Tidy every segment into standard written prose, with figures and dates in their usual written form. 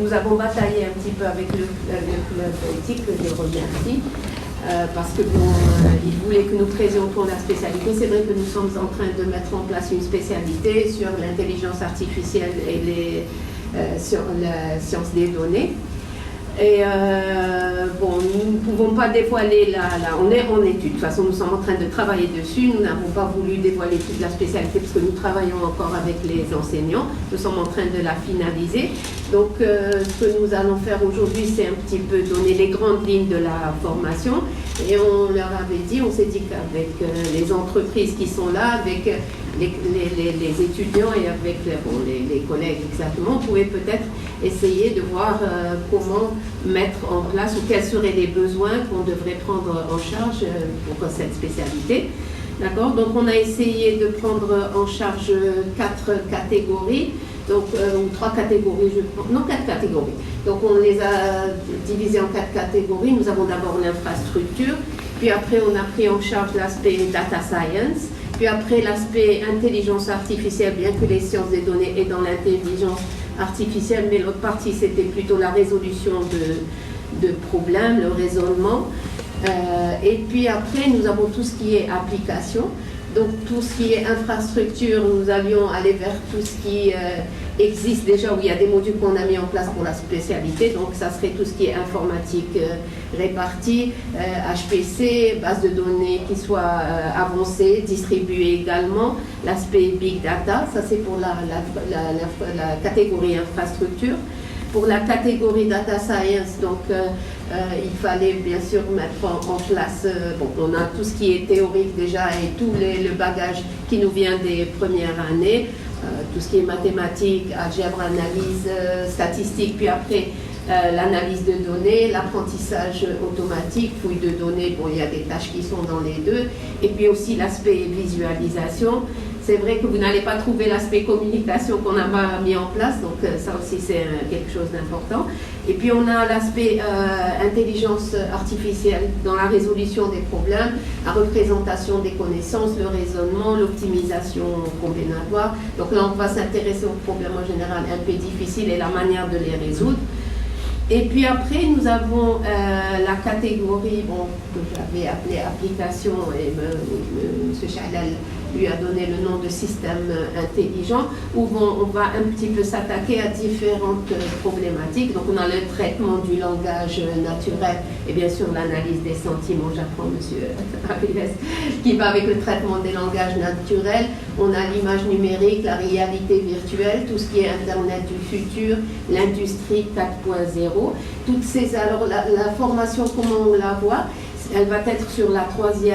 nous avons bataillé un petit peu avec le club éthique, que je remercie, parce que ils voulaient que nous présentons la spécialité. C'est vrai que nous sommes en train de mettre en place une spécialité sur l'intelligence artificielle et sur la science des données. Et nous ne pouvons pas dévoiler on est en étude. De toute façon, nous sommes en train de travailler dessus. Nous n'avons pas voulu dévoiler toute la spécialité parce que nous travaillons encore avec les enseignants. Nous sommes en train de la finaliser. Donc, ce que nous allons faire aujourd'hui, c'est un petit peu donner les grandes lignes de la formation. Et on leur avait dit, on s'est dit qu'avec les entreprises qui sont là, avec les étudiants et avec les collègues exactement, on pouvait peut-être essayer de voir comment mettre en place ou quels seraient les besoins qu'on devrait prendre en charge pour cette spécialité. D'accord. Donc on a essayé de prendre en charge 4 catégories, donc ou 3 catégories, non 4 catégories. Donc on les a divisées en 4 catégories. Nous avons d'abord l'infrastructure, puis après on a pris en charge l'aspect data science, puis après l'aspect intelligence artificielle, bien que les sciences des données aient dans l'intelligence artificielle, mais l'autre partie c'était plutôt la résolution de problèmes, le raisonnement. Et puis après nous avons tout ce qui est application. Donc tout ce qui est infrastructure, nous allions aller vers tout ce qui existe déjà, où il y a des modules qu'on a mis en place pour la spécialité. Donc ça serait tout ce qui est informatique répartie, HPC, base de données qui soit avancée, distribuée également. L'aspect Big Data, ça c'est pour la catégorie infrastructure. Pour la catégorie Data Science, donc il fallait bien sûr mettre en place, on a tout ce qui est théorique déjà et tout le bagage qui nous vient des premières années, tout ce qui est mathématiques, algèbre, analyse, statistique, puis après l'analyse de données, l'apprentissage automatique, fouille de données, il y a des tâches qui sont dans les deux, et puis aussi l'aspect visualisation. C'est vrai que vous n'allez pas trouver l'aspect communication qu'on n'a pas mis en place, donc ça aussi c'est quelque chose d'important. Et puis on a l'aspect intelligence artificielle dans la résolution des problèmes, la représentation des connaissances, le raisonnement, l'optimisation combinatoire. Donc là on va s'intéresser aux problèmes en général un peu difficiles et la manière de les résoudre. Et puis après, nous avons la catégorie que j'avais appelée application, et M. Chalal lui a donné le nom de système intelligent, où on va un petit peu s'attaquer à différentes problématiques. Donc on a le traitement du langage naturel et bien sûr l'analyse des sentiments. J'apprends M. Aviles qui va avec le traitement des langages naturels. On a l'image numérique, la réalité virtuelle, tout ce qui est Internet du futur, l'industrie 4.0. Toutes ces, alors la formation, comment on la voit, elle va être sur la 4e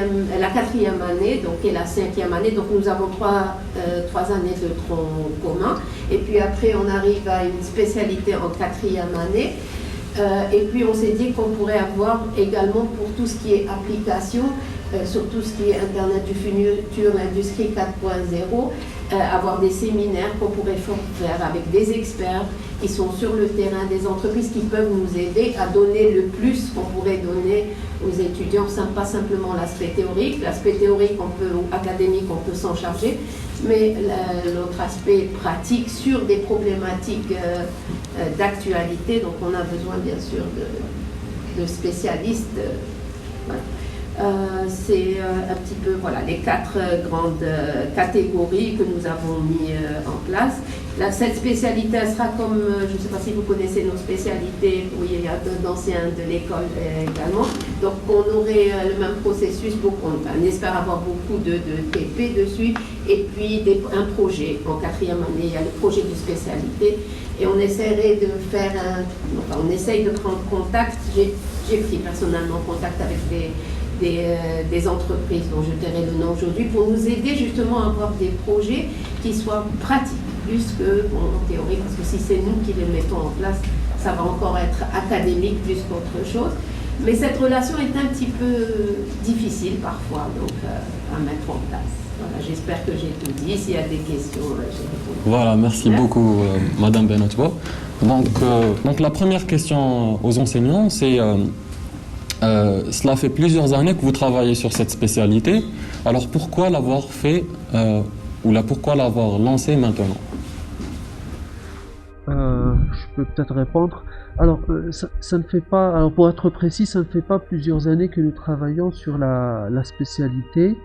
année, donc et la 5e année. Donc nous avons trois années de tronc commun. Et puis après, on arrive à une spécialité en 4e année. Et puis on s'est dit qu'on pourrait avoir également pour tout ce qui est application, sur tout ce qui est Internet du futur, l'industrie 4.0, avoir des séminaires qu'on pourrait faire avec des experts qui sont sur le terrain, des entreprises qui peuvent nous aider à donner le plus qu'on pourrait donner aux étudiants, pas simplement l'aspect théorique ou académique, on peut s'en charger, mais l'autre aspect pratique sur des problématiques d'actualité. Donc on a besoin bien sûr de spécialistes. Voilà. C'est un petit peu les 4 grandes catégories que nous avons mis en place. Cette spécialité, elle sera comme, je ne sais pas si vous connaissez nos spécialités, où il y a d'anciens de l'école également. Donc on aurait le même processus, on espère avoir beaucoup de TP dessus, et puis un projet. En 4e année, il y a le projet de spécialité, et on essaierait de faire on essaye de prendre contact. J'ai pris personnellement contact avec des entreprises dont je tairai le nom aujourd'hui, pour nous aider justement à avoir des projets qui soient pratiques, plus que en théorie, parce que si c'est nous qui les mettons en place, ça va encore être académique plus qu'autre chose. Mais cette relation est un petit peu difficile parfois donc, à mettre en place. Voilà, j'espère que j'ai tout dit. S'il y a des questions, j'ai répondu. Voilà, merci beaucoup, Madame Benatwa. Donc la première question aux enseignants, c'est cela fait plusieurs années que vous travaillez sur cette spécialité. Alors pourquoi l'avoir fait pourquoi l'avoir lancé maintenant? Je peux peut-être répondre. Alors, ça ne fait pas, alors pour être précis, ça ne fait pas plusieurs années que nous travaillons sur la spécialité.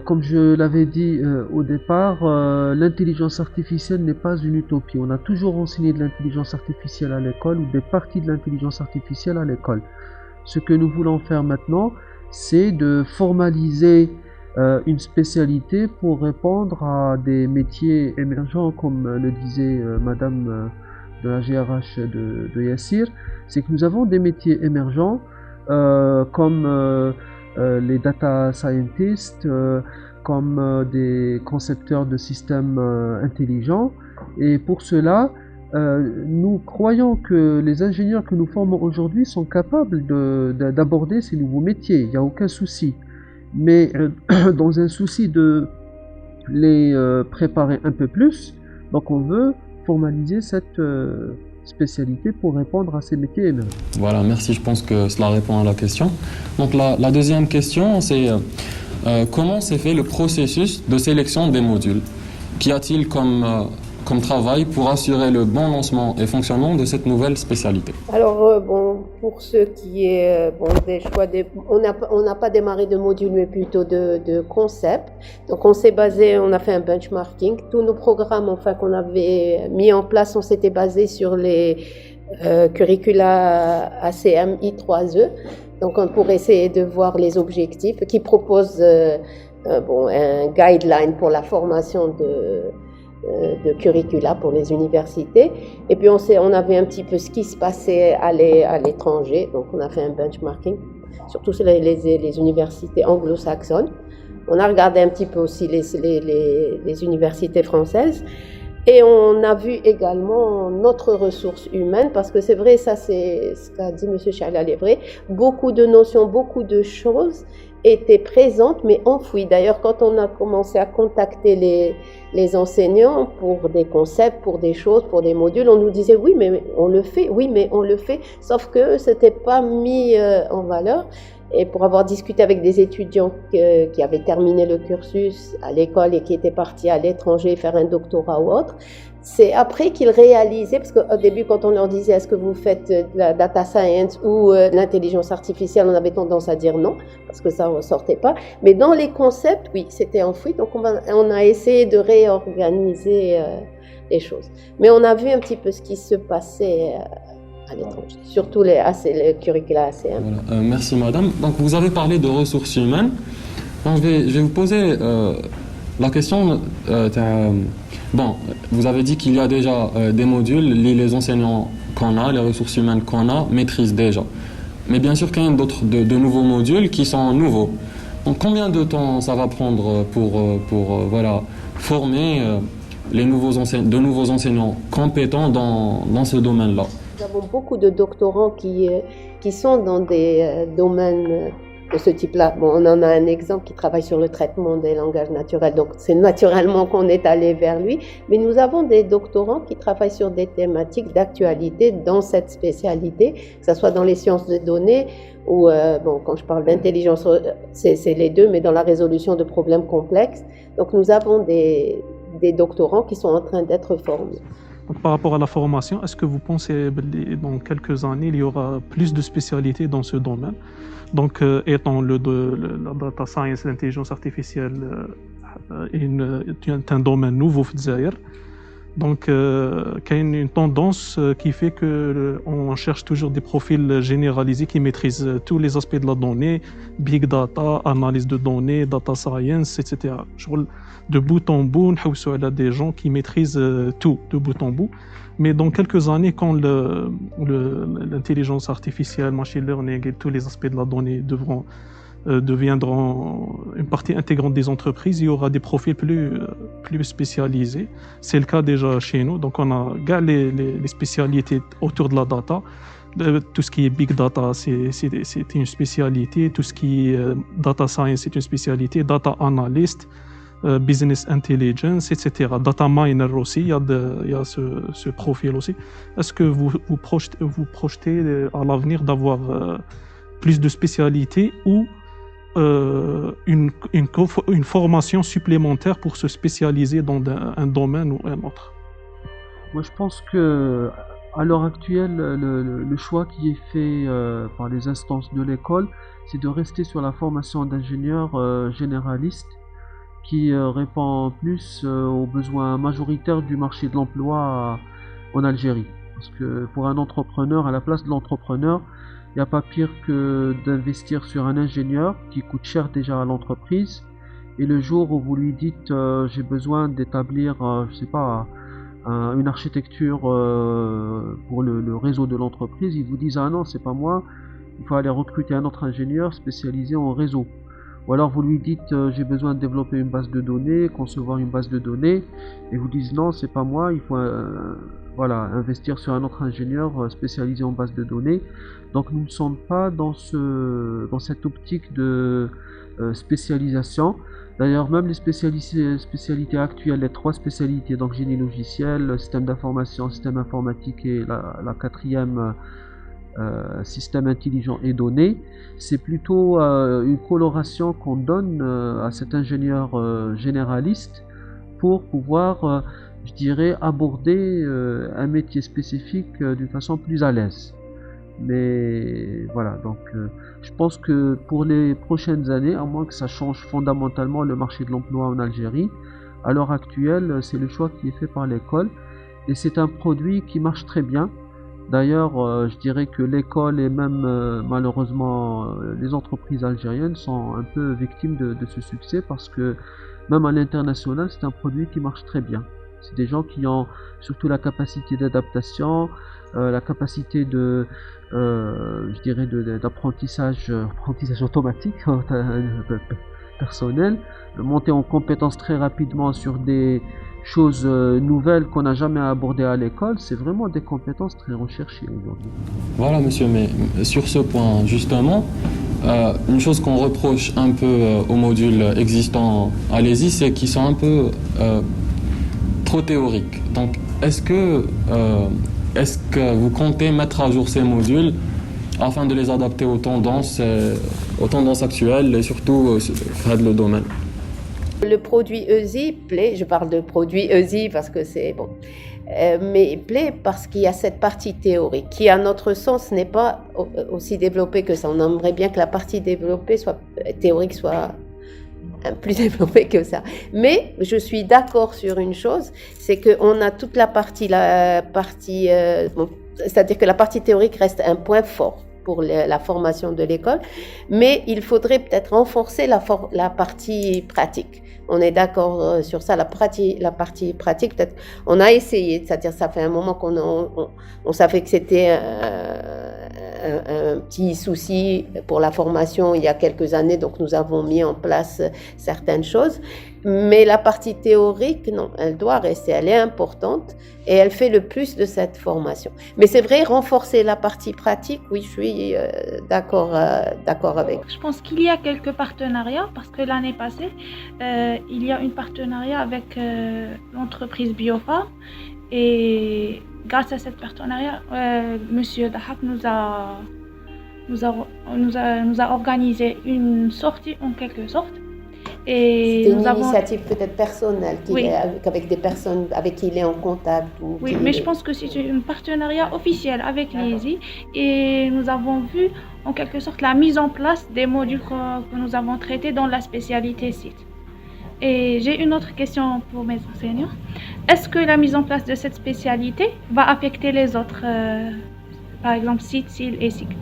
Comme je l'avais dit au départ, l'intelligence artificielle n'est pas une utopie. On a toujours enseigné de l'intelligence artificielle à l'école ou des parties de l'intelligence artificielle à l'école. Ce que nous voulons faire maintenant, c'est de formaliser une spécialité pour répondre à des métiers émergents, comme le disait Madame de la GRH de Yassir. C'est que nous avons des métiers émergents comme les data scientists, comme des concepteurs de systèmes intelligents. Et pour cela, nous croyons que les ingénieurs que nous formons aujourd'hui sont capables d'aborder ces nouveaux métiers. Il n'y a aucun souci. Mais dans un souci de les préparer un peu plus, donc on veut formaliser cette spécialité pour répondre à ces métiers émergents. Voilà, merci, je pense que cela répond à la question. Donc la deuxième question, c'est comment s'est fait le processus de sélection des modules? Qu'y a-t-il comme travail pour assurer le bon lancement et fonctionnement de cette nouvelle spécialité? Alors, pour ce qui est des choix, on n'a pas démarré de module, mais plutôt de concept. Donc, on a fait un benchmarking. Tous nos programmes, enfin, qu'on avait mis en place, on s'était basé sur les curricula ACM I3E. Donc, pour essayer de voir les objectifs, qui proposent un guideline pour la formation de curricula pour les universités. Et puis on avait un petit peu ce qui se passait à l'étranger, donc on a fait un benchmarking, surtout sur les universités anglo-saxonnes. On a regardé un petit peu aussi les universités françaises, et on a vu également notre ressource humaine, parce que c'est vrai, ça c'est ce qu'a dit M. Chalal, est vrai, beaucoup de notions, beaucoup de choses étaient présentes mais enfouies. D'ailleurs, quand on a commencé à contacter les enseignants pour des concepts, pour des choses, pour des modules, on nous disait oui mais on le fait, sauf que c'était pas mis en valeur. Et pour avoir discuté avec des étudiants qui avaient terminé le cursus à l'école et qui étaient partis à l'étranger faire un doctorat ou autre, c'est après qu'ils réalisaient, parce qu'au début, quand on leur disait est-ce que vous faites de la data science ou de l'intelligence artificielle, on avait tendance à dire non, parce que ça ne ressortait pas. Mais dans les concepts, oui, c'était enfoui. Donc on a essayé de réorganiser les choses. Mais on a vu un petit peu ce qui se passait à l'étranger, surtout les curricula ACM. Voilà. Merci madame. Donc vous avez parlé de ressources humaines. Donc, je vais vous poser la question. Bon, vous avez dit qu'il y a déjà des modules, les enseignants qu'on a, les ressources humaines qu'on a, maîtrisent déjà. Mais bien sûr qu'il y a d'autres, de nouveaux modules qui sont nouveaux. Donc combien de temps ça va prendre pour former de nouveaux enseignants compétents dans ce domaine-là? Nous avons beaucoup de doctorants qui sont dans des domaines de ce type-là. Bon, on en a un exemple qui travaille sur le traitement des langages naturels, donc c'est naturellement qu'on est allé vers lui. Mais nous avons des doctorants qui travaillent sur des thématiques d'actualité dans cette spécialité, que ce soit dans les sciences de données ou, quand je parle d'intelligence, c'est les deux, mais dans la résolution de problèmes complexes. Donc nous avons des doctorants qui sont en train d'être formés. Donc, par rapport à la formation, est-ce que vous pensez dans quelques années, il y aura plus de spécialités dans ce domaine? Donc, étant la data science, l'intelligence artificielle est un domaine nouveau au Zaïre. Donc, il y a une tendance qui fait qu'on cherche toujours des profils généralisés qui maîtrisent tous les aspects de la donnée, big data, analyse de données, data science, etc. De bout en bout, on a des gens qui maîtrisent tout de bout en bout. Mais dans quelques années, quand l'intelligence artificielle, machine learning et tous les aspects de la donnée deviendront une partie intégrante des entreprises, il y aura des profils plus spécialisés. C'est le cas déjà chez nous. Donc on a les spécialités autour de la data. Tout ce qui est big data, c'est une spécialité. Tout ce qui est data science, c'est une spécialité. Data analyst, business intelligence, etc. Data miner aussi, il y a ce profil aussi. Est-ce que vous projetez à l'avenir d'avoir plus de spécialités ou une formation supplémentaire pour se spécialiser dans un domaine ou un autre? Moi, je pense que À l'heure actuelle, le choix qui est fait par les instances de l'école, c'est de rester sur la formation d'ingénieur généraliste qui répond plus aux besoins majoritaires du marché de l'emploi en Algérie. Parce que pour un entrepreneur, à la place de l'entrepreneur, il n'y a pas pire que d'investir sur un ingénieur qui coûte cher déjà à l'entreprise. Et le jour où vous lui dites j'ai besoin d'établir, je sais pas, une architecture pour le réseau de l'entreprise, ils vous disent ah non, c'est pas moi, il faut aller recruter un autre ingénieur spécialisé en réseau. Ou alors vous lui dites j'ai besoin de développer une base de données, concevoir une base de données, et vous disent non, c'est pas moi, il faut voilà, investir sur un autre ingénieur spécialisé en base de données. Donc nous ne sommes pas dans cette optique de spécialisation. D'ailleurs, même les spécialités actuelles, les trois spécialités, donc génie logiciel, système d'information, système informatique et la quatrième, système intelligent et données, c'est plutôt une coloration qu'on donne à cet ingénieur généraliste pour pouvoir, je dirais, aborder un métier spécifique d'une façon plus à l'aise. Mais voilà, donc je pense que pour les prochaines années, à moins que ça change fondamentalement le marché de l'emploi en Algérie, à l'heure actuelle, c'est le choix qui est fait par l'école et c'est un produit qui marche très bien. D'ailleurs, je dirais que l'école et même malheureusement les entreprises algériennes sont un peu victimes de ce succès parce que même à l'international, c'est un produit qui marche très bien. C'est des gens qui ont surtout la capacité d'adaptation, la capacité de, je dirais, d'apprentissage apprentissage automatique, personnel, monter en compétences très rapidement sur des choses nouvelles qu'on n'a jamais abordées à l'école, c'est vraiment des compétences très recherchées aujourd'hui. Voilà, monsieur, mais sur ce point, justement, une chose qu'on reproche un peu aux modules existants à l'ESI, c'est qu'ils sont un peu trop théoriques. Donc, est-ce que vous comptez mettre à jour ces modules afin de les adapter aux tendances actuelles et surtout faire le domaine? Le produit ESI plaît, je parle de produit ESI parce que c'est bon, mais plaît parce qu'il y a cette partie théorique qui, à notre sens, n'est pas aussi développée que ça. On aimerait bien que la partie théorique soit plus développée que ça. Mais je suis d'accord sur une chose, c'est qu'on a toute la partie c'est-à-dire que la partie théorique reste un point fort pour la formation de l'école, mais il faudrait peut-être renforcer la partie pratique. On est d'accord sur ça, la partie pratique, peut-être, on a essayé, c'est-à-dire ça fait un moment qu'on savait que c'était un petit souci pour la formation il y a quelques années, donc nous avons mis en place certaines choses. Mais la partie théorique, non, elle doit rester, elle est importante et elle fait le plus de cette formation. Mais c'est vrai, renforcer la partie pratique, oui, je suis d'accord avec. Je pense qu'il y a quelques partenariats parce que l'année passée, il y a un partenariat avec l'entreprise Biofarm et grâce à ce partenariat, Monsieur Dahak nous a organisé une sortie en quelque sorte. C'était une initiative peut-être personnelle, avec des personnes avec qui il est en contact. Oui, mais je pense que c'est un partenariat officiel avec l'ESI et nous avons vu en quelque sorte la mise en place des modules que nous avons traités dans la spécialité site. Et j'ai une autre question pour mes enseignants. Est-ce que la mise en place de cette spécialité va affecter les autres, par exemple site, SIL et SIG?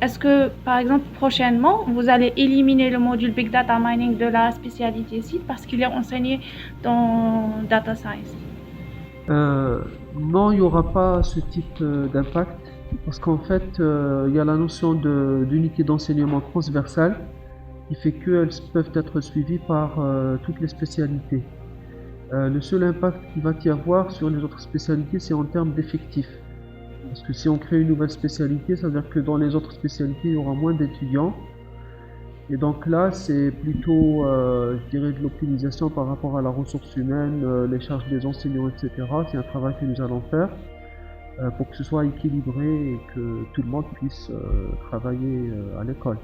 Est-ce que, par exemple, prochainement, vous allez éliminer le module Big Data Mining de la spécialité site parce qu'il est enseigné dans Data Science? Non, il n'y aura pas ce type d'impact parce qu'en fait, il y a la notion d'unité d'enseignement transversale qui fait qu'elles peuvent être suivies par toutes les spécialités. Le seul impact qu'il va y avoir sur les autres spécialités, c'est en termes d'effectifs. Parce que si on crée une nouvelle spécialité, ça veut dire que dans les autres spécialités, il y aura moins d'étudiants. Et donc là, c'est plutôt, je dirais, de l'optimisation par rapport à la ressource humaine, les charges des enseignants, etc. C'est un travail que nous allons faire pour que ce soit équilibré et que tout le monde puisse travailler à l'école.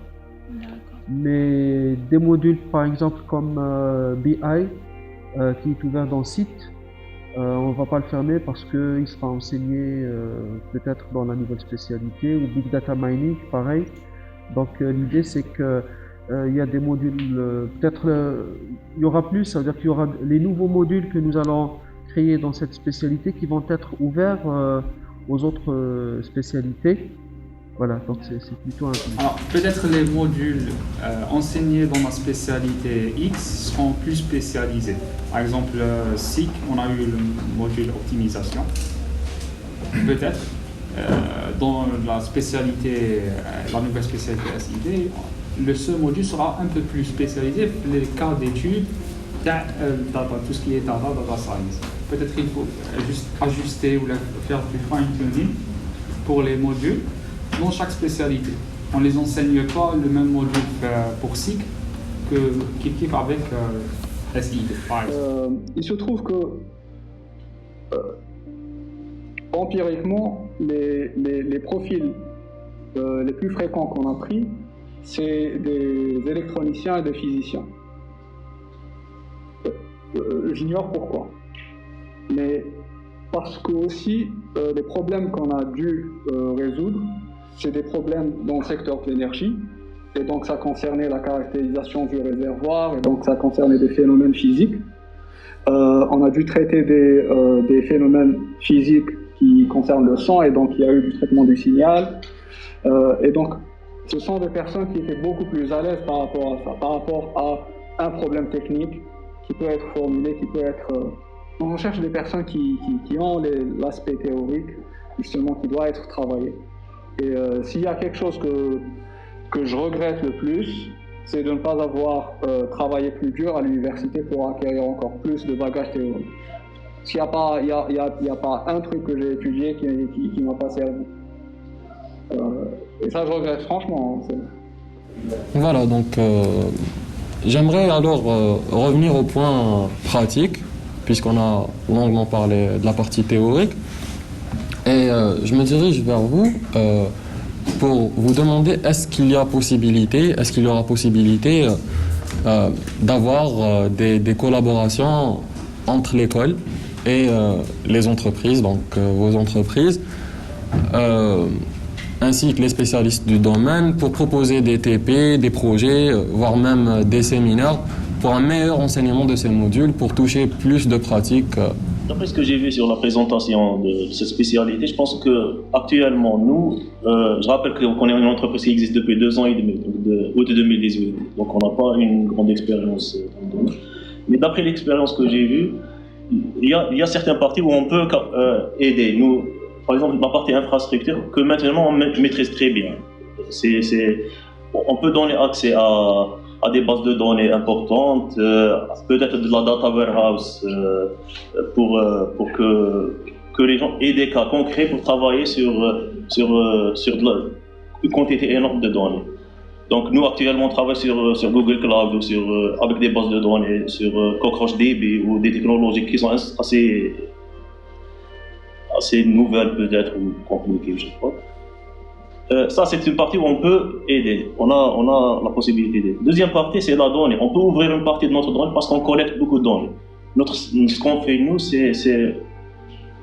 Mais des modules, par exemple, comme BI, qui est ouvert dans le site, On va pas le fermer parce qu'il sera enseigné peut-être dans la nouvelle spécialité ou Big Data Mining, pareil. Donc l'idée c'est que il y a des modules, peut-être il y aura plus, ça veut dire qu'il y aura les nouveaux modules que nous allons créer dans cette spécialité qui vont être ouverts aux autres spécialités. Voilà, donc c'est plutôt un... Alors, peut-être les modules enseignés dans la spécialité X seront plus spécialisés. Par exemple, SIC, on a eu le module optimisation. Peut-être, dans la spécialité, la nouvelle spécialité SID, ce module sera un peu plus spécialisé pour les cas d'études, data, tout ce qui est data science. Peut-être qu'il faut juste ajuster ou faire du fine-tuning pour les modules dans chaque spécialité. On ne les enseigne pas le même module pour SIC qu'il fait avec SID, par exemple. Il se trouve que empiriquement, les profils les plus fréquents qu'on a pris, c'est des électroniciens et des physiciens. J'ignore pourquoi. Mais parce que aussi, les problèmes qu'on a dû résoudre, c'est des problèmes dans le secteur de l'énergie. Et donc ça concernait la caractérisation du réservoir, et donc ça concernait des phénomènes physiques. On a dû traiter des phénomènes physiques qui concernent le sang, et donc il y a eu du traitement du signal. Et donc ce sont des personnes qui étaient beaucoup plus à l'aise par rapport à ça, par rapport à un problème technique qui peut être formulé, qui peut être... On cherche des personnes qui ont l'aspect théorique, justement, qui doit être travaillé. Et s'il y a quelque chose que je regrette le plus, c'est de ne pas avoir travaillé plus dur à l'université pour acquérir encore plus de bagages théoriques. Parce qu'il n'y a pas un truc que j'ai étudié qui m'a pas servi. Et ça, je regrette franchement. Voilà, donc j'aimerais alors revenir au point pratique, puisqu'on a longuement parlé de la partie théorique. Et je me dirige vers vous pour vous demander est-ce qu'il y aura possibilité d'avoir des collaborations entre l'école et les entreprises, donc vos entreprises, ainsi que les spécialistes du domaine, pour proposer des TP, des projets, voire même des séminaires pour un meilleur enseignement de ces modules, pour toucher plus de pratiques. D'après ce que j'ai vu sur la présentation de cette spécialité, je pense qu'actuellement, nous, je rappelle qu'on est une entreprise qui existe depuis 2 ans et demi, de août 2018, donc on n'a pas une grande expérience dans le domaine. Mais d'après l'expérience que j'ai vue, il y a certaines parties où on peut aider. Nous, par exemple, la partie infrastructure, que maintenant on maîtrise très bien. On peut donner accès à des bases de données importantes, peut-être de la data warehouse, pour que les gens aient des cas concrets pour travailler sur une quantité énorme de données. Donc nous actuellement on travaille sur Google Cloud ou avec des bases de données, sur CockroachDB ou des technologies qui sont assez nouvelles peut-être ou compliquées, je crois. Ça, c'est une partie où on peut aider. On a la possibilité d'aider. Deuxième partie, c'est la donnée. On peut ouvrir une partie de notre donnée parce qu'on collecte beaucoup de données. Ce qu'on fait, nous, c'est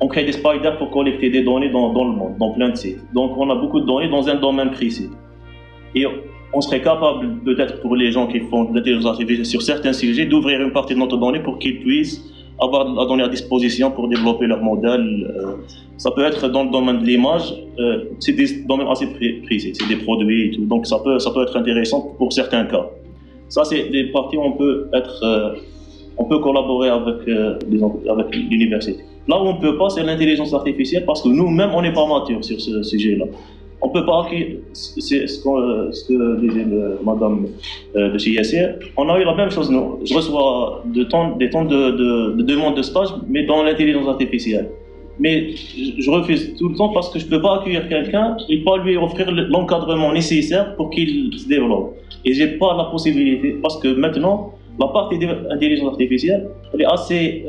on crée des spiders pour collecter des données dans le monde, dans plein de sites. Donc, on a beaucoup de données dans un domaine précis. Et on serait capable, peut-être pour les gens qui font de l'intelligence artificielle sur certains sujets, d'ouvrir une partie de notre donnée pour qu'ils puissent avoir la donnée à disposition pour développer leur modèle. Ça peut être dans le domaine de l'image, c'est des domaines assez précis, c'est des produits et tout, donc ça peut être intéressant pour certains cas. Ça, c'est des parties où on peut collaborer avec l'université. Là où on ne peut pas, c'est l'intelligence artificielle, parce que nous-mêmes, on n'est pas mature sur ce sujet-là. On ne peut pas acquérir, c'est ce que disait madame de chez ISR. On a eu la même chose, nous. Je reçois des temps de demande de stage, mais dans l'intelligence artificielle. Mais je refuse tout le temps parce que je ne peux pas accueillir quelqu'un et pas lui offrir l'encadrement nécessaire pour qu'il se développe. Et je n'ai pas la possibilité, parce que maintenant, la partie d'intelligence artificielle, elle est assez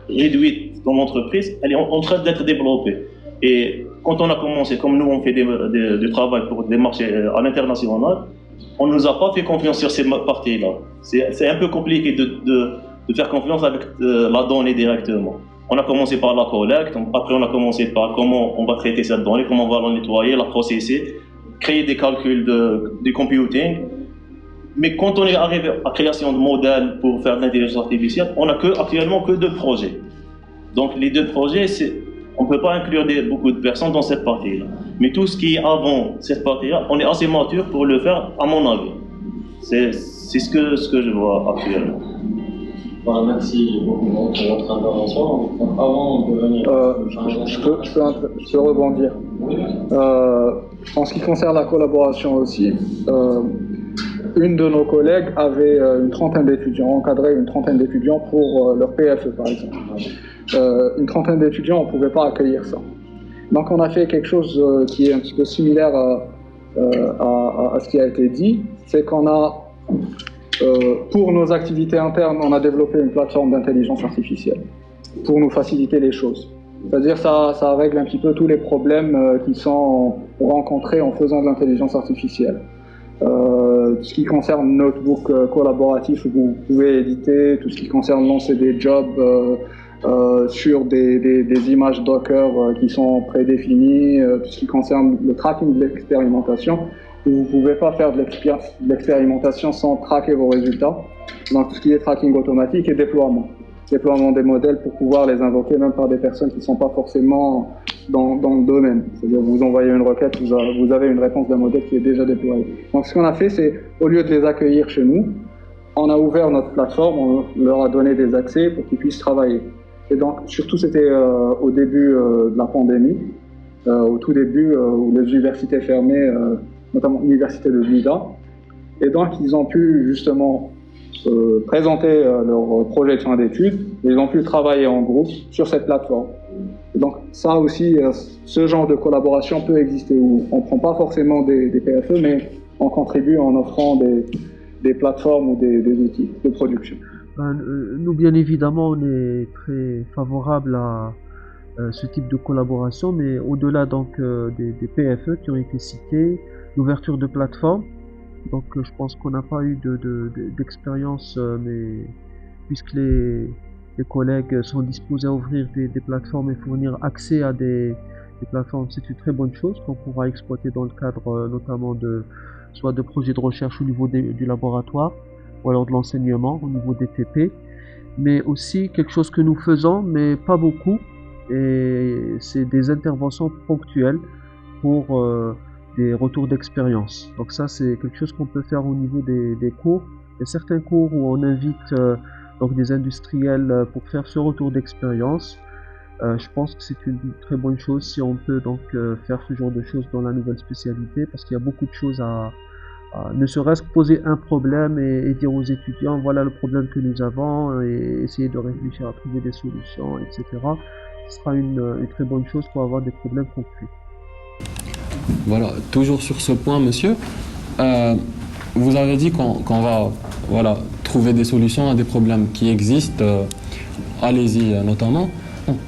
réduite dans l'entreprise, elle est en train d'être développée. Et quand on a commencé, comme nous on fait du travail pour des marchés à l'international, on ne nous a pas fait confiance sur ces parties-là. C'est un peu compliqué de faire confiance avec la donnée directement. On a commencé par la collecte, après on a commencé par comment on va traiter cette donnée, comment on va la nettoyer, la processer, créer des calculs de computing. Mais quand on est arrivé à la création de modèles pour faire de l'intelligence artificielle, on n'a actuellement que 2 projets. Donc les 2 projets, on ne peut pas inclure beaucoup de personnes dans cette partie-là. Mais tout ce qui est avant cette partie-là, on est assez mature pour le faire, à mon avis. C'est ce que je vois actuellement. Voilà, merci beaucoup pour votre intervention. Avant de venir... je peux rebondir. En ce qui concerne la collaboration aussi, une de nos collègues avait une trentaine d'étudiants, encadrait une trentaine d'étudiants pour leur PFE par exemple. Une trentaine d'étudiants, on ne pouvait pas accueillir ça. Donc on a fait quelque chose qui est un petit peu similaire à ce qui a été dit, c'est qu'on a, pour nos activités internes, on a développé une plateforme d'intelligence artificielle pour nous faciliter les choses. C'est-à-dire ça règle un petit peu tous les problèmes qui sont rencontrés en faisant de l'intelligence artificielle. Tout ce qui concerne notebook collaboratif où vous pouvez éditer, tout ce qui concerne lancer des jobs sur des images Docker qui sont prédéfinies, tout ce qui concerne le tracking de l'expérimentation. Vous ne pouvez pas faire de l'expérimentation sans traquer vos résultats. Donc tout ce qui est tracking automatique et déploiement des modèles pour pouvoir les invoquer même par des personnes qui ne sont pas forcément dans le domaine. C'est-à-dire vous envoyez une requête, vous avez une réponse d'un modèle qui est déjà déployé. Donc ce qu'on a fait, c'est au lieu de les accueillir chez nous, on a ouvert notre plateforme, on leur a donné des accès pour qu'ils puissent travailler. Et donc surtout c'était au début de la pandémie, au tout début où les universités fermaient, notamment l'université de Blida. Et donc ils ont pu justement présenter leur projet de fin d'études, et ils ont pu travailler en groupe sur cette plateforme. Et donc ça aussi, ce genre de collaboration peut exister où on ne prend pas forcément des PFE, mais on contribue en offrant des plateformes ou des outils de production. Nous, bien évidemment, on est très favorable à ce type de collaboration, mais au-delà donc des PFE qui ont été cités, l'ouverture de plateformes. Donc je pense qu'on n'a pas eu d'expérience, mais puisque les collègues sont disposés à ouvrir des plateformes et fournir accès à des plateformes, c'est une très bonne chose qu'on pourra exploiter dans le cadre notamment soit de projets de recherche au niveau du laboratoire, ou alors de l'enseignement au niveau des TP, mais aussi quelque chose que nous faisons, mais pas beaucoup, et c'est des interventions ponctuelles pour des retours d'expérience. Donc ça, c'est quelque chose qu'on peut faire au niveau des cours. Il y a certains cours où on invite donc des industriels pour faire ce retour d'expérience. Je pense que c'est une très bonne chose si on peut donc faire ce genre de choses dans la nouvelle spécialité, parce qu'il y a beaucoup de choses à ne serait-ce que poser un problème et dire aux étudiants voilà le problème que nous avons et essayer de réfléchir à trouver des solutions, etc. Ce sera une très bonne chose pour avoir des problèmes concrets. Voilà, toujours sur ce point, monsieur, vous avez dit qu'on va trouver des solutions à des problèmes qui existent, à l'ESI notamment.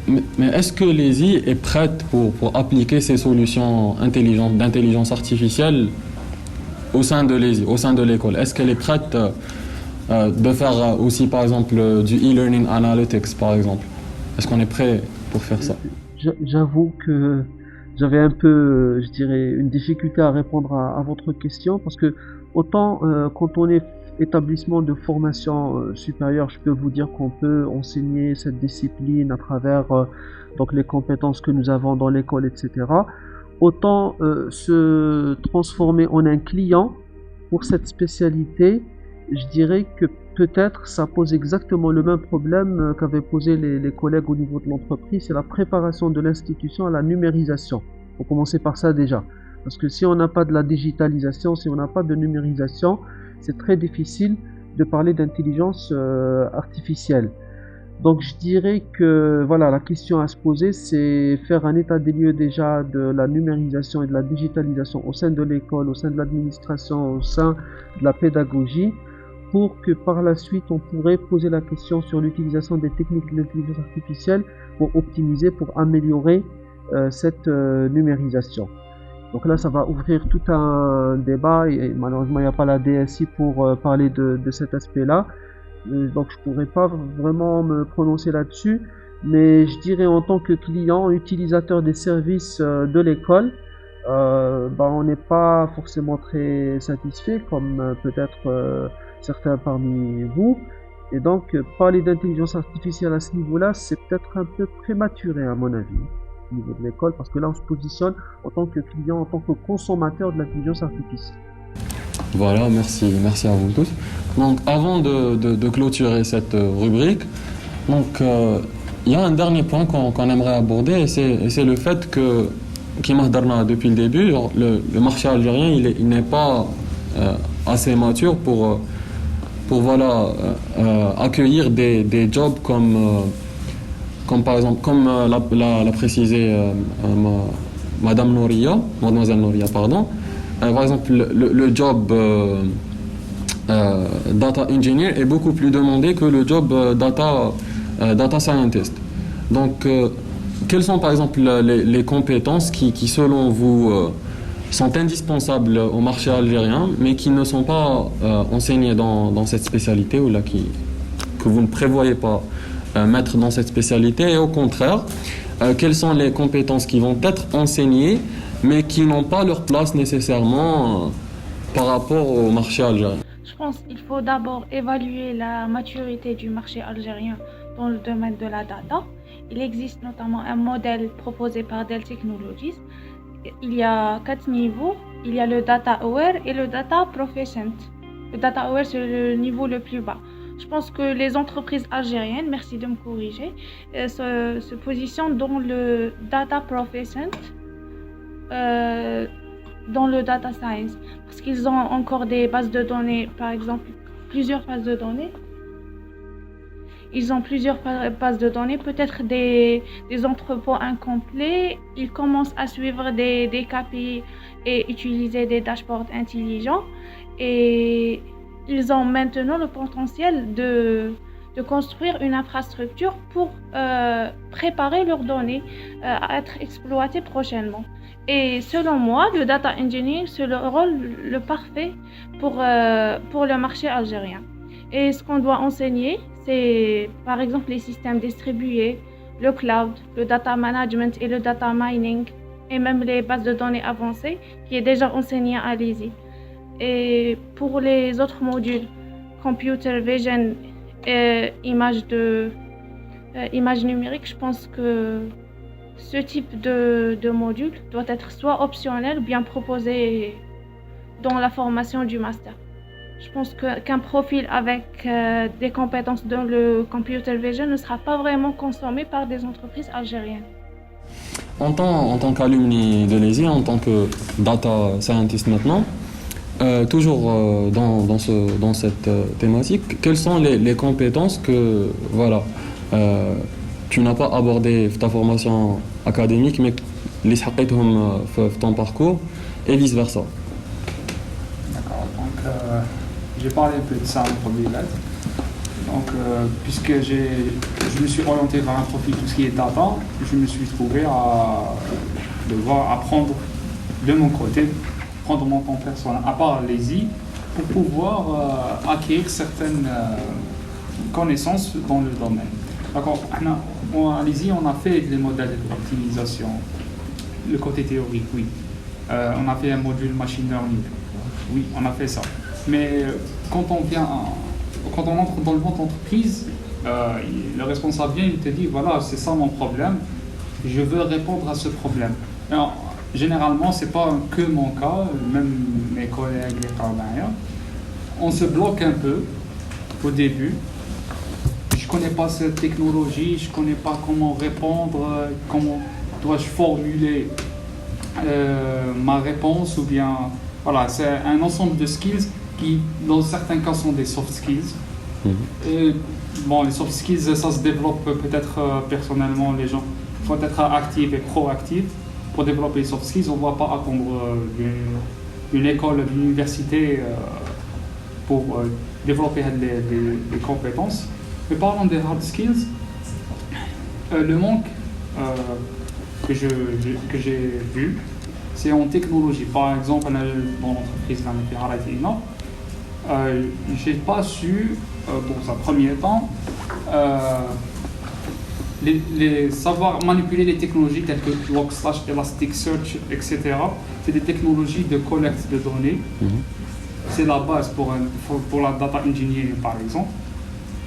Mais est-ce que l'ESI est prête pour appliquer ces solutions intelligentes d'intelligence artificielle au sein de l'ESI, au sein de l'école? Est-ce qu'elle est prête de faire aussi, par exemple, du e-learning analytics, par exemple? Est-ce qu'on est prêt pour faire ça? J'avoue que j'avais un peu, je dirais, une difficulté à répondre à votre question, parce que autant quand on est établissement de formation supérieure, je peux vous dire qu'on peut enseigner cette discipline à travers donc les compétences que nous avons dans l'école, etc. Autant se transformer en un client pour cette spécialité, je dirais que peut-être ça pose exactement le même problème qu'avaient posé les collègues au niveau de l'entreprise, c'est la préparation de l'institution à la numérisation. Il faut commencer par ça déjà. Parce que si on n'a pas de la digitalisation, si on n'a pas de numérisation, c'est très difficile de parler d'intelligence artificielle. Donc je dirais que voilà, la question à se poser, c'est faire un état des lieux déjà de la numérisation et de la digitalisation au sein de l'école, au sein de l'administration, au sein de la pédagogie, pour que par la suite on pourrait poser la question sur l'utilisation des techniques de l'intelligence artificielle pour optimiser, pour améliorer cette numérisation. Donc là, ça va ouvrir tout un débat et malheureusement, il n'y a pas la DSI pour parler de cet aspect-là. Donc je pourrais pas vraiment me prononcer là-dessus, mais je dirais en tant que client, utilisateur des services de l'école, on n'est pas forcément très satisfait, comme peut-être certains parmi vous. Et donc, parler d'intelligence artificielle à ce niveau-là, c'est peut-être un peu prématuré à mon avis, au niveau de l'école, parce que là, on se positionne en tant que client, en tant que consommateur de l'intelligence artificielle. Voilà, merci à vous tous. Donc, avant de clôturer cette rubrique, donc il y a un dernier point qu'on aimerait aborder, et c'est le fait que, qui m'a dit depuis le début, le marché algérien, il n'est pas assez mature pour accueillir des jobs comme par exemple, comme l'a précisé Mademoiselle Nouria, pardon. Par exemple, le job data engineer est beaucoup plus demandé que le job data scientist. Donc, quelles sont par exemple les compétences qui selon vous sont indispensables au marché algérien, mais qui ne sont pas enseignées dans cette spécialité, ou là que vous ne prévoyez pas mettre dans cette spécialité, et au contraire, quelles sont les compétences qui vont être enseignées, mais qui n'ont pas leur place nécessairement par rapport au marché algérien? Je pense qu'il faut d'abord évaluer la maturité du marché algérien dans le domaine de la data. Il existe notamment un modèle proposé par Dell Technologies. Il y a 4 niveaux. Il y a le Data Aware et le Data Proficient. Le Data Aware, c'est le niveau le plus bas. Je pense que les entreprises algériennes, merci de me corriger, se positionnent dans le Data Proficient, dans le Data Science. Parce qu'ils ont encore des bases de données, par exemple, plusieurs bases de données. Ils ont plusieurs bases de données, peut-être des entrepôts incomplets. Ils commencent à suivre des KPI et utiliser des dashboards intelligents. Et ils ont maintenant le potentiel de construire une infrastructure pour préparer leurs données à être exploitées prochainement. Et selon moi, le data engineering, c'est le rôle le parfait pour le marché algérien. Et ce qu'on doit enseigner, c'est par exemple les systèmes distribués, le cloud, le data management et le data mining, et même les bases de données avancées qui est déjà enseigné à l'ESI. Et pour les autres modules, computer vision et image numérique, je pense que ce type de module doit être soit optionnel ou bien proposé dans la formation du master. Je pense qu'un profil avec des compétences dans le computer vision ne sera pas vraiment consommé par des entreprises algériennes. En tant qu'alumni de l'ESI, en tant que data scientist maintenant, toujours dans cette thématique, quelles sont les compétences que tu n'as pas abordées dans ta formation académique, mais les حقيتهم في ton parcours, et vice versa? D'accord, donc j'ai parlé un peu de ça en premier lettre. Donc, puisque je me suis orienté vers un profil tout ce qui est data, je me suis trouvé à devoir apprendre de mon côté, prendre mon temps personnel, à part l'ESI, pour pouvoir acquérir certaines connaissances dans le domaine. D'accord, à l'ESI, on a fait les modèles d'optimisation, le côté théorique, oui. On a fait un module machine learning, oui, on a fait ça. Mais quand on entre dans le monde d'entreprise, le responsable vient, il te dit, voilà, c'est ça mon problème, je veux répondre à ce problème. Alors, généralement, ce n'est pas que mon cas, même mes collègues, les travailleurs. On se bloque un peu au début. Je ne connais pas cette technologie, je ne connais pas comment répondre, comment dois-je formuler ma réponse, ou bien, voilà, c'est un ensemble de skills qui, dans certains cas, sont des soft skills. Et, bon, les soft skills, ça se développe peut-être personnellement, les gens. Il faut être actif et proactif. Pour développer les soft skills, on ne va pas attendre d'une école, d'une université pour développer des compétences. Mais parlons des hard skills, le manque que j'ai vu, c'est en technologie. Par exemple, dans l'entreprise j'ai pas su, dans un premier temps, savoir manipuler les technologies telles que Logstash, Elasticsearch, etc. C'est des technologies de collecte de données. C'est la base pour la data engineering, par exemple.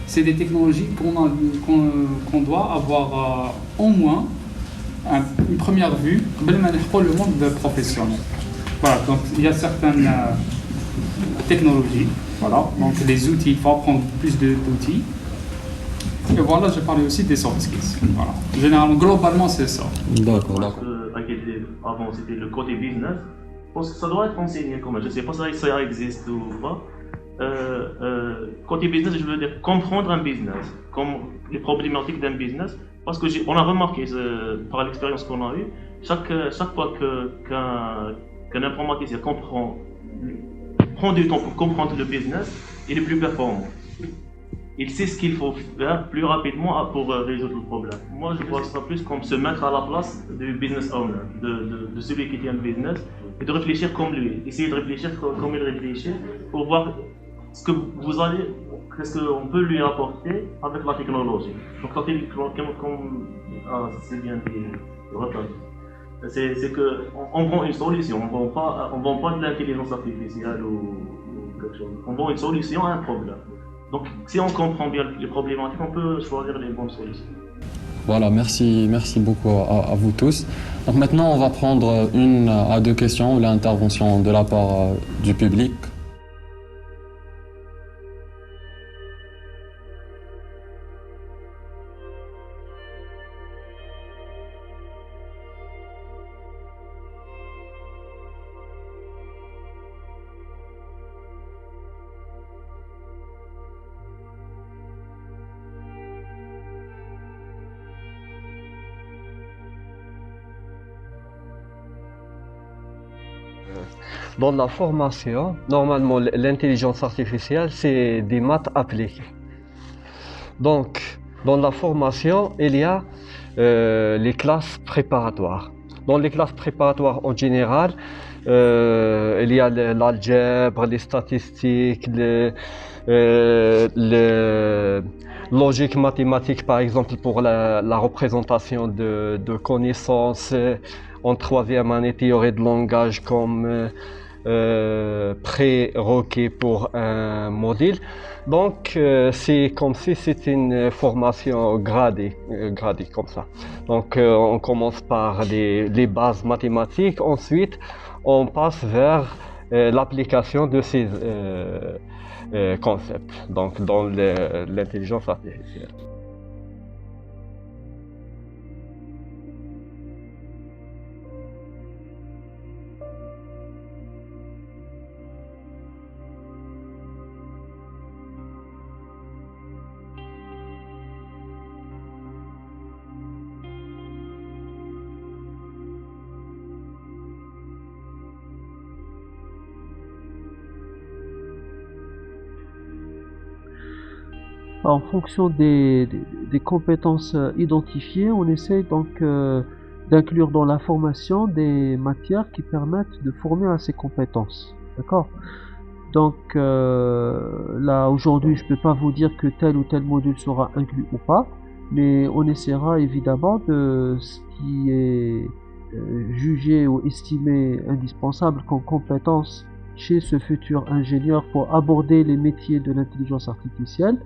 C'est des technologies qu'on doit avoir au moins une première vue pour le monde professionnel. Voilà, donc il y a certaines technologies, voilà, donc les outils, il faut apprendre plus d'outils. Et voilà, je parlais aussi des soft skills. Voilà. Généralement, globalement, c'est ça. D'accord. Avant, c'était le côté business. Je pense que ça doit être enseigné quand même. Je ne sais pas si ça existe ou pas. Côté business, je veux dire comprendre un business, comme les problématiques d'un business. Parce qu'on a remarqué par l'expérience qu'on a eue, chaque fois qu'un informaticien prend du temps pour comprendre le business, il est plus performant. Il sait ce qu'il faut faire plus rapidement pour résoudre le problème. Moi, je vois ça plus comme se mettre à la place du business owner, de celui qui tient le business, et de réfléchir comme lui. Essayer de réfléchir comme il réfléchit pour voir qu'est-ce qu'on peut lui apporter avec la technologie. Donc, la technologie, comme c'est bien dit, c'est qu'on vend une solution, on vend pas de l'intelligence artificielle ou quelque chose. On vend une solution à un problème. Donc, si on comprend bien les problématiques, on peut choisir les bonnes solutions. Voilà, merci beaucoup à vous tous. Donc maintenant, on va prendre 1 à 2 questions ou l'intervention de la part du public. Dans la formation, normalement, l'intelligence artificielle, c'est des maths appliquées. Donc, dans la formation, il y a les classes préparatoires. Dans les classes préparatoires, en général, il y a l'algèbre, les statistiques, le logique mathématique, par exemple, pour la représentation de connaissances. En 3e année, théorie de langage comme prérequis pour un module. Donc, c'est comme si c'était une formation gradée comme ça. Donc, on commence par les bases mathématiques. Ensuite, on passe vers l'application de ces concepts, donc dans l'intelligence artificielle. En fonction des compétences identifiées, on essaye donc d'inclure dans la formation des matières qui permettent de former à ces compétences. D'accord? Donc là, aujourd'hui, je ne peux pas vous dire que tel ou tel module sera inclus ou pas, mais on essaiera évidemment de ce qui est jugé ou estimé indispensable comme compétence chez ce futur ingénieur pour aborder les métiers de l'intelligence artificielle,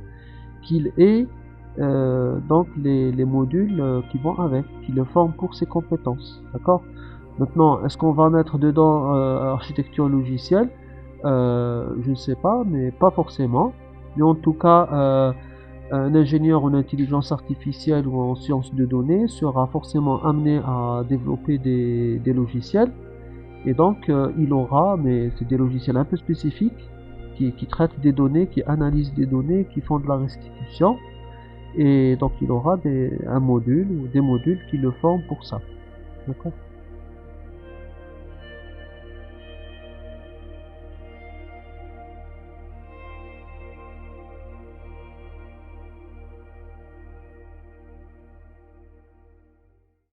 qu'il ait donc les modules qui vont avec, qui le forment pour ses compétences. D'accord? Maintenant, est-ce qu'on va mettre dedans architecture logicielle? Je ne sais pas, mais pas forcément. Mais en tout cas, un ingénieur en intelligence artificielle ou en sciences de données sera forcément amené à développer des logiciels. Et donc, il aura, mais c'est des logiciels un peu spécifiques, qui traitent des données, qui analysent des données, qui font de la restitution. Et donc, il aura un module ou des modules qui le forment pour ça. D'accord ?